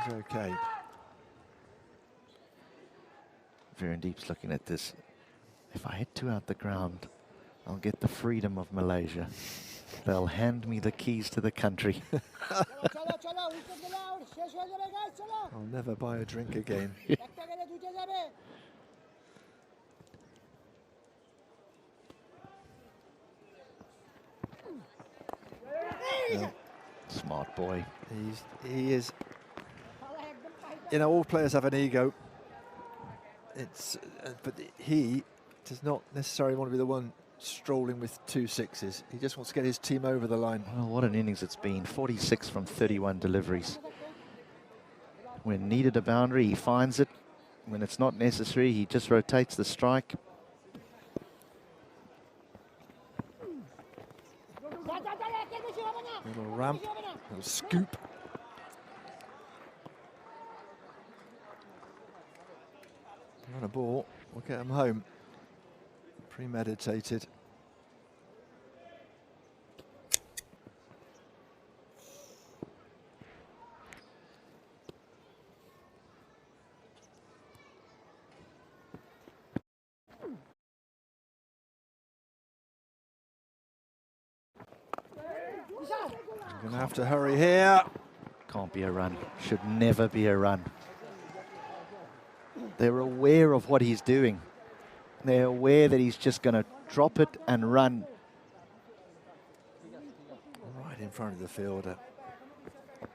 He's okay. Veerandeep's looking at this. If I hit 2 out the ground, I'll get the freedom of Malaysia. They'll hand me the keys to the country. I'll never buy a drink again. Yeah. Smart boy. He is. You know, all players have an ego. But he does not necessarily want to be the one strolling with 2 sixes. He just wants to get his team over the line. Well, what an innings it's been. 46 from 31 deliveries. When needed a boundary, he finds it. When it's not necessary, he just rotates the strike. Little ramp, little scoop. Run a ball, we'll get him home. Premeditated. You're going to have to hurry here. Can't be a run. Should never be a run. They're aware of what he's doing. They're aware that he's just going to drop it and run. Right in front of the fielder. I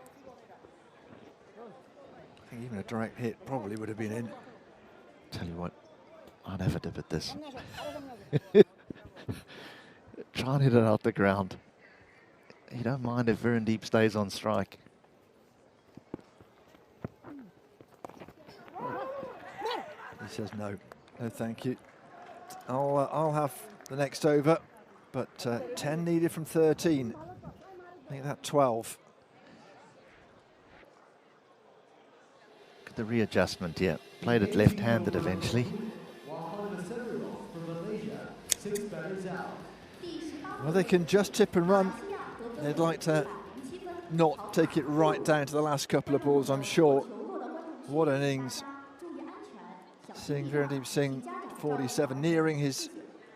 think even a direct hit probably would have been in. Tell you what, I'd have a dip at this. Try and hit it out the ground. You don't mind if Veerandeep stays on strike. He says no, no thank you. I'll have the next over, but 10 needed from 13. I think that 12. Look at the readjustment here. Played it left-handed eventually. Well, they can just tip and run. They'd like to not take it right down to the last couple of balls, I'm sure. What an innings. Seeing Veerandeep Singh, 47, nearing his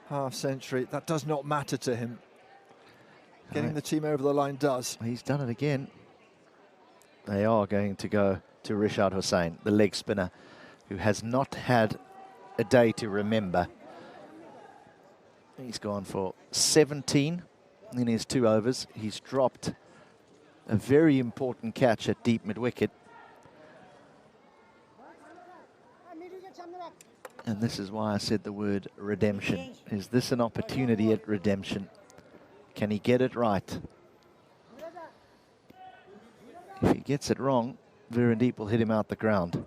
half century. That does not matter to him. Getting the team over the line does. He's done it again. They are going to go to Rishad Hussain, the leg spinner, who has not had a day to remember. He's gone for 17 in his 2 overs. He's dropped a very important catch at deep mid-wicket. And this is why I said the word redemption. Is this an opportunity at redemption? Can he get it right? If he gets it wrong, Veerandeep will hit him out the ground.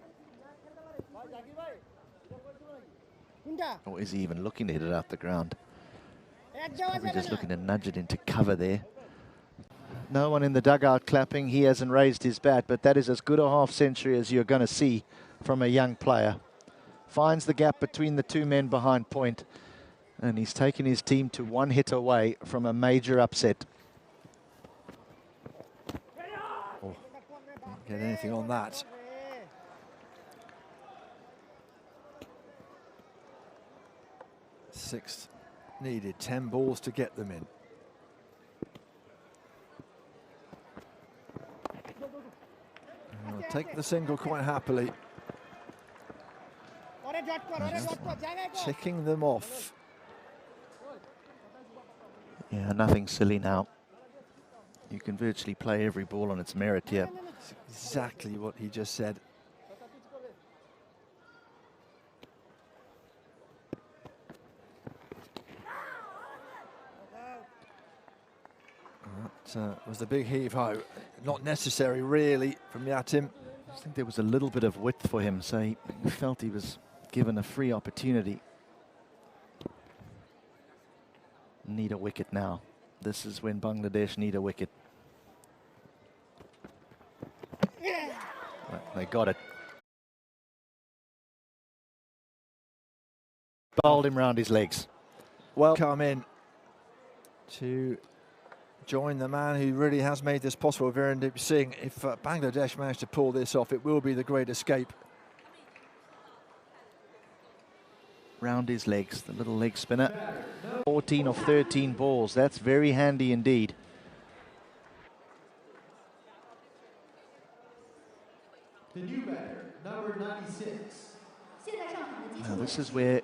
Or is he even looking to hit it out the ground? He's probably just looking to nudge it into cover there. No one in the dugout clapping. He hasn't raised his bat, but that is as good a half century as you're going to see from a young player. Finds the gap between the 2 men behind point, and he's taken his team to 1 hit away from a major upset. Oh, didn't get anything on that. Sixth needed, 10 balls to get them in. I'll take the single quite happily. Ticking them off. Yeah, nothing silly now. You can virtually play every ball on its merit here. That's exactly what he just said. That was the big heave-ho. Not necessary, really, from Yatim. I think there was a little bit of width for him, so he felt he was given a free opportunity. Need a wicket now. This is when Bangladesh need a wicket. They got it. Bowled him round his legs. Well, come in to join the man who really has made this possible, Virendeep Singh. If Bangladesh manage to pull this off, it will be the great escape. Round his legs, the little leg spinner. 14 of 13 balls, that's very handy indeed. The new batter, number 96. Now this is where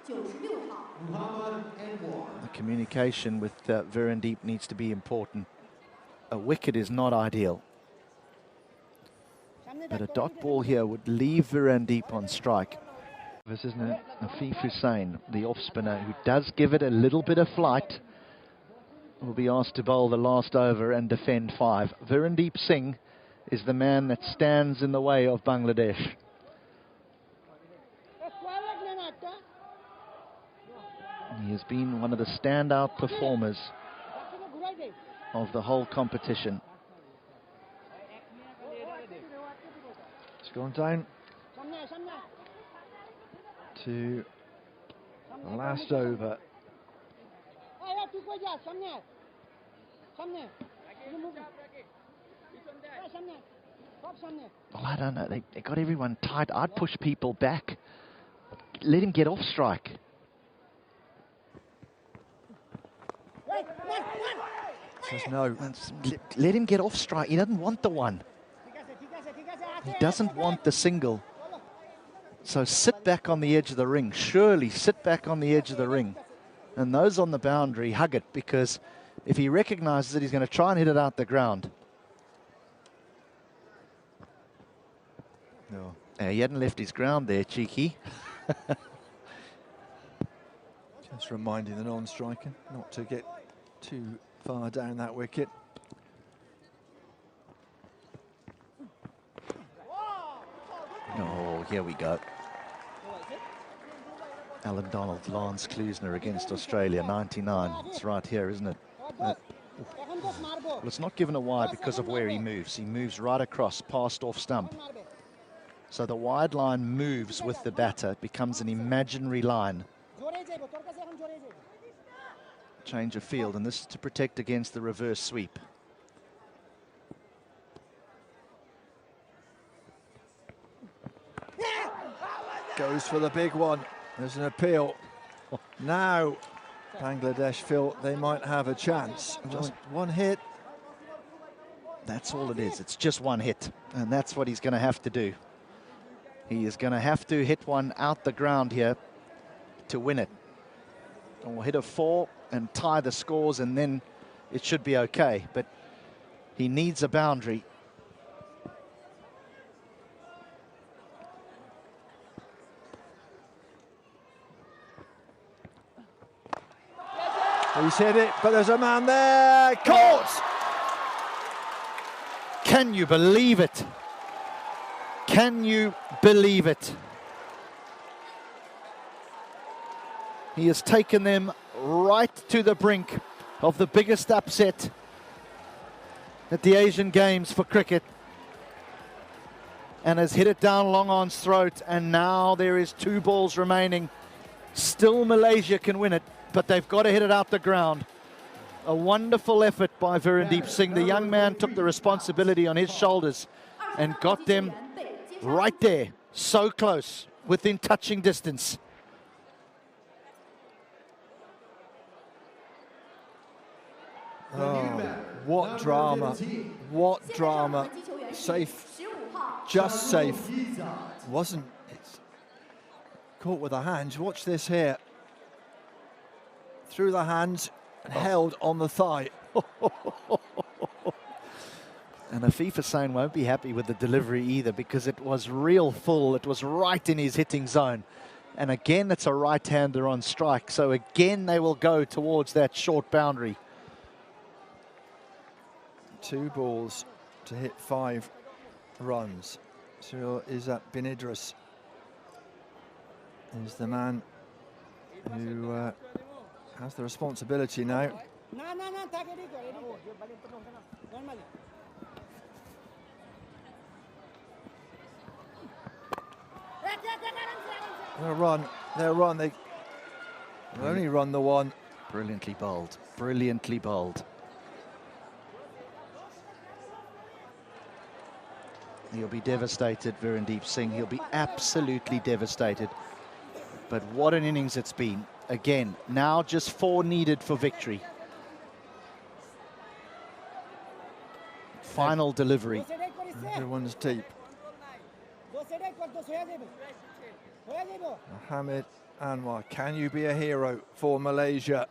the communication with Virendeep needs to be important. A wicket is not ideal, but a dot ball here would leave Virendeep on strike. This isn't it? Afif Hussain, the off spinner, who does give it a little bit of flight, will be asked to bowl the last over and defend 5. Virendeep Singh is the man that stands in the way of Bangladesh. He has been one of the standout performers of the whole competition. It's gone down to the last over. Well, I don't know. They got everyone tight. I'd push people back. Let him get off strike. Says no. Let him get off strike. He doesn't want the one. He doesn't want the single. So sit back on the edge of the ring. Surely sit back on the edge of the ring. And those on the boundary, hug it, because if he recognises it, he's going to try and hit it out the ground. No. He hadn't left his ground there, cheeky. Just reminding the non-striker not to get too far down that wicket. Oh, here we go. Alan Donald, Lance Klusner against Australia, 99. It's right here, isn't it? Well, it's not given a wide because of where he moves. He moves right across, past off stump. So the wide line moves with the batter. It becomes an imaginary line. Change of field, and this is to protect against the reverse sweep. Goes for the big one. There's an appeal. Now Bangladesh feel they might have a chance. Just one hit. That's all it is. It's just one hit, and that's what he's going to have to do. He is going to have to hit one out the ground here to win it. Or hit a 4 and tie the scores, and then it should be okay. But he needs a boundary. He's hit it, but there's a man there. Caught! Can you believe it? Can you believe it? He has taken them right to the brink of the biggest upset at the Asian Games for cricket, and has hit it down long on's throat, and now there is 2 balls remaining. Still Malaysia can win it, but they've got to hit it out the ground. A wonderful effort by Virendeep Singh. The young man took the responsibility on his shoulders and got them right there, so close, within touching distance. Oh, what drama. What drama. Safe. Just safe. Wasn't. It's caught with the hands. Watch this here. Through the hands, held on the thigh. And Afif Hussain won't be happy with the delivery either, because it was real full. It was right in his hitting zone. And again, it's a right-hander on strike. So again, they will go towards that short boundary. 2 balls to hit 5 runs. So Izzat bin Idris is the man who has the responsibility now. They'll run. They'll run. They'll only run the one. Brilliantly bowled. Brilliantly bowled. He'll be devastated, Virendeep Singh. He'll be absolutely devastated. But what an innings it's been. Again, now just 4 needed for victory. Final delivery. Everyone's deep. Mohamed Anwar, can you be a hero for Malaysia?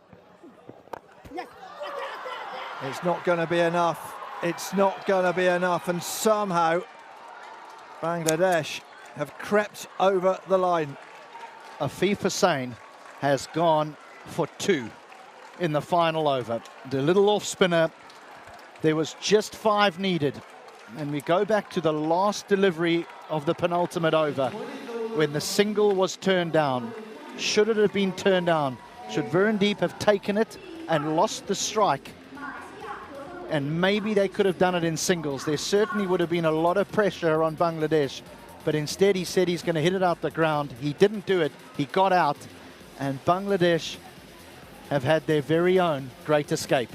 It's not going to be enough. It's not going to be enough. And somehow Bangladesh have crept over the line. Afif Hussain has gone for 2 in the final over. The little off spinner, there was just 5 needed. And we go back to the last delivery of the penultimate over when the single was turned down. Should it have been turned down? Should Virendeep have taken it and lost the strike? And maybe they could have done it in singles. There certainly would have been a lot of pressure on Bangladesh. But instead he said he's going to hit it out the ground. He didn't do it. He got out. And Bangladesh have had their very own great escape.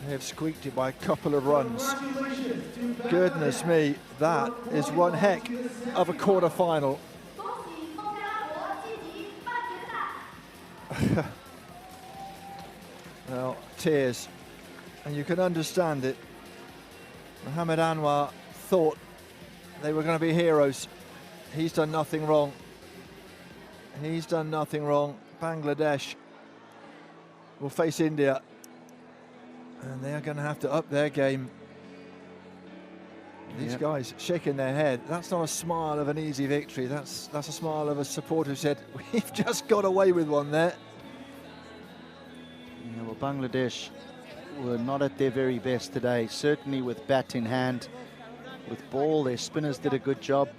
They have squeaked it by a couple of runs. Goodness me, that is one heck of a quarter-final. Well, tears, and you can understand it. Mohamed Anwar thought they were going to be heroes. He's done nothing wrong. He's done nothing wrong. Bangladesh will face India, and they are going to have to up their game. These guys shaking their head. That's not a smile of an easy victory. That's a smile of a supporter who said, we've just got away with one there. Yeah, well, Bangladesh were not at their very best today, certainly with bat in hand. With ball, their spinners did a good job.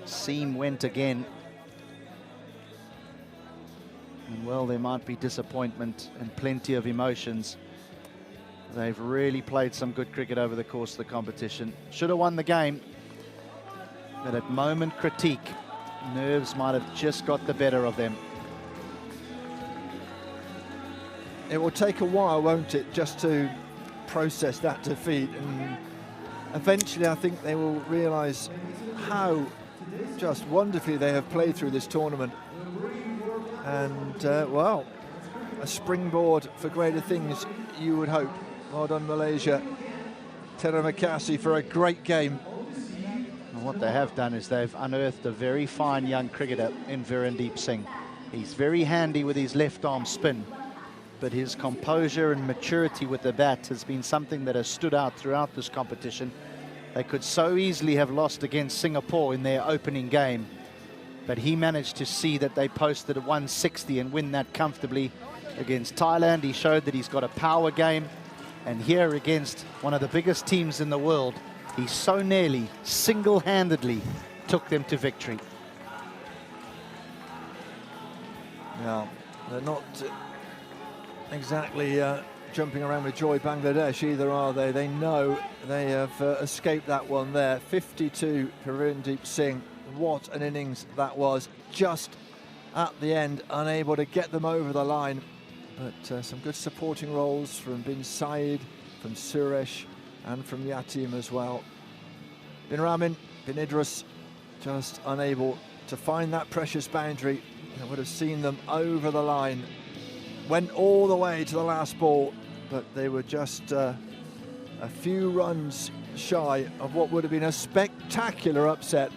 Seam went again. And well, there might be disappointment and plenty of emotions. They've really played some good cricket over the course of the competition. Should have won the game. But at moment critique, nerves might have just got the better of them. It will take a while, won't it, just to process that defeat. And eventually I think they will realise how just wonderfully they have played through this tournament. And, well, a springboard for greater things, you would hope. Well done, Malaysia. Terima kasih for a great game. And what they have done is they've unearthed a very fine young cricketer in Virendeep Singh. He's very handy with his left arm spin, but his composure and maturity with the bat has been something that has stood out throughout this competition. They could so easily have lost against Singapore in their opening game, but he managed to see that they posted a 160 and win that comfortably. Against Thailand, he showed that he's got a power game. And here against one of the biggest teams in the world, he so nearly, single-handedly, took them to victory. Now, they're not exactly jumping around with joy, Bangladesh, either, are they? They know they have escaped that one there. 52 for Virendeep Singh. What an innings that was. Just at the end, unable to get them over the line. But some good supporting roles from Bin Said, from Suresh, and from Yatim as well. Bin Ramin, Bin Idris, just unable to find that precious boundary that would have seen them over the line. Went all the way to the last ball, but they were just a few runs shy of what would have been a spectacular upset.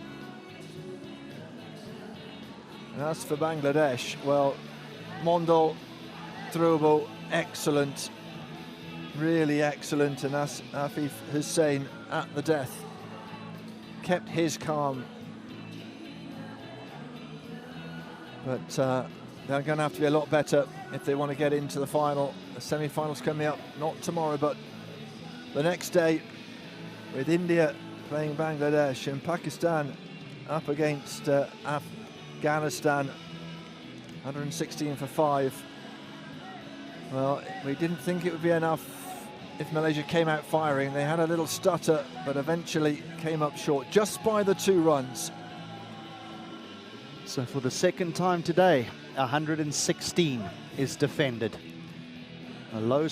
And as for Bangladesh, well, Mondal, Thrubal, excellent, really excellent, and Afif Hussain at the death kept his calm. But they're going to have to be a lot better if they want to get into the final. The semi-finals coming up, not tomorrow, but the next day, with India playing Bangladesh and Pakistan up against Afghanistan, 116 for 5. Well, we didn't think it would be enough if Malaysia came out firing. They had a little stutter, but eventually came up short, just by the 2 runs. So for the second time today, 116 is defended. A low